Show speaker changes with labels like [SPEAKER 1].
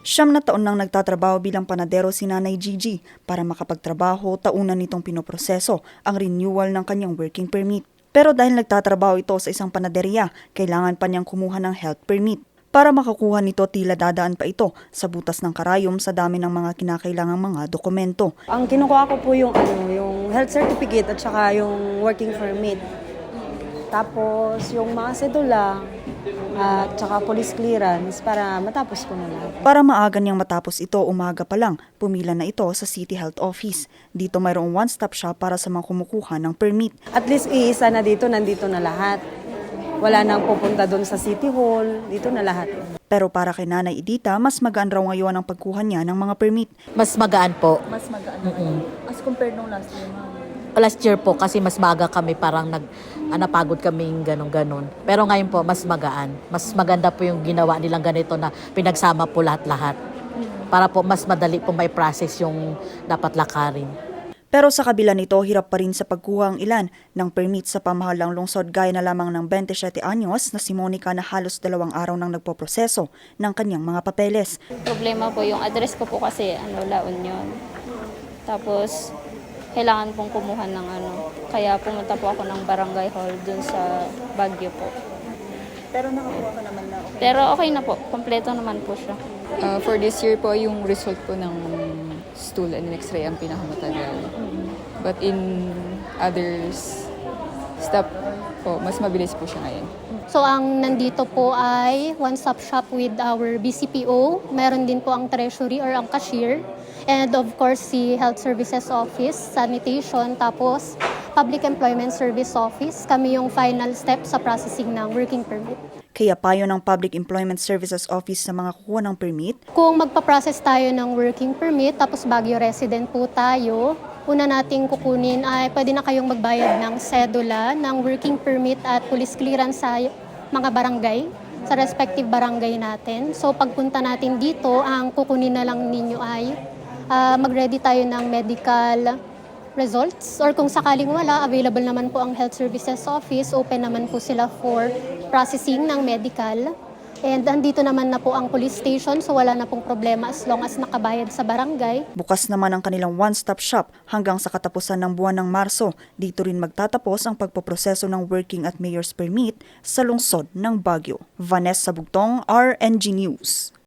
[SPEAKER 1] Siyam na taon nang nagtatrabaho bilang panadero si Nanay Gigi. Para makapagtrabaho, taunan nitong pinoproseso ang renewal ng kanyang working permit. Pero dahil nagtatrabaho ito sa isang panaderia, kailangan pa niyang kumuha ng health permit. Para makakuha nito, tila dadaan pa ito sa butas ng karayom sa dami ng mga kinakailangang mga dokumento.
[SPEAKER 2] Ang kinukuha ko po yung health certificate at saka yung working permit. Tapos yung mga sedula at saka police clearance para matapos ko na lang.
[SPEAKER 1] Para maaga niyang matapos ito, umaga pa lang, pumila na ito sa City Health Office. Dito mayroong one-stop shop para sa mga kumukuha ng permit.
[SPEAKER 2] At least iisa na dito, nandito na lahat. Wala nang pupunta doon sa City Hall, dito na lahat.
[SPEAKER 1] Pero para kay Nanay Edita, mas magaan raw ngayon ang pagkuha niya ng mga permit.
[SPEAKER 3] Mas magaan po.
[SPEAKER 4] Mas magaan as compared nung last year, ma'am.
[SPEAKER 3] Last year po kasi mas maga kami parang napagod kaming ganon-ganon. Pero ngayon po mas magaan. Mas maganda po yung ginawa nilang ganito na pinagsama po lahat-lahat. Para po mas madali po may process yung dapat lakarin.
[SPEAKER 1] Pero sa kabila nito, hirap pa rin sa pagkuha ang ilan ng permit sa pamahalang lungsod gaya na lamang ng 27 anyos na si Monica na halos 2 araw nang nagpoproseso ng kanyang mga papeles.
[SPEAKER 5] Problema po yung address ko po kasi La Union. Tapos kailangan pong kumuha ng kaya pumunta po ako ng barangay hall dun sa Baguio po.
[SPEAKER 4] Pero nakakuha ka naman na okay.
[SPEAKER 5] Pero okay na po, kompleto naman po siya.
[SPEAKER 6] For this year po, yung result po ng stool and x-ray ang pinakamatagal. But in others, step po, mas mabilis po siya ngayon.
[SPEAKER 7] So ang nandito po ay one-stop shop with our BCPO. Meron din po ang treasury or ang cashier. And of course, si Health Services Office, Sanitation, tapos Public Employment Service Office. Kami yung final step sa processing ng working permit.
[SPEAKER 1] Kaya payo ng Public Employment Services Office sa mga kukuha ng permit,
[SPEAKER 7] Kung magpa-process tayo ng working permit, tapos Baguio resident po tayo, una nating kukunin ay pwede na kayong magbayad ng sedula, ng working permit at police clearance sa mga barangay, sa respective barangay natin. So pagpunta natin dito, ang kukunin na lang ninyo ay mag-ready tayo ng medical results, or kung sakaling wala, available naman po ang Health Services Office, open naman po sila for processing ng medical. And andito naman na po ang police station, so wala na pong problema as long as nakabayad sa barangay.
[SPEAKER 1] bukas naman ang kanilang one-stop shop hanggang sa katapusan ng buwan ng Marso. Dito rin magtatapos ang pagpoproseso ng working at mayor's permit sa lungsod ng Baguio. Vanessa Bugtong, RNG News.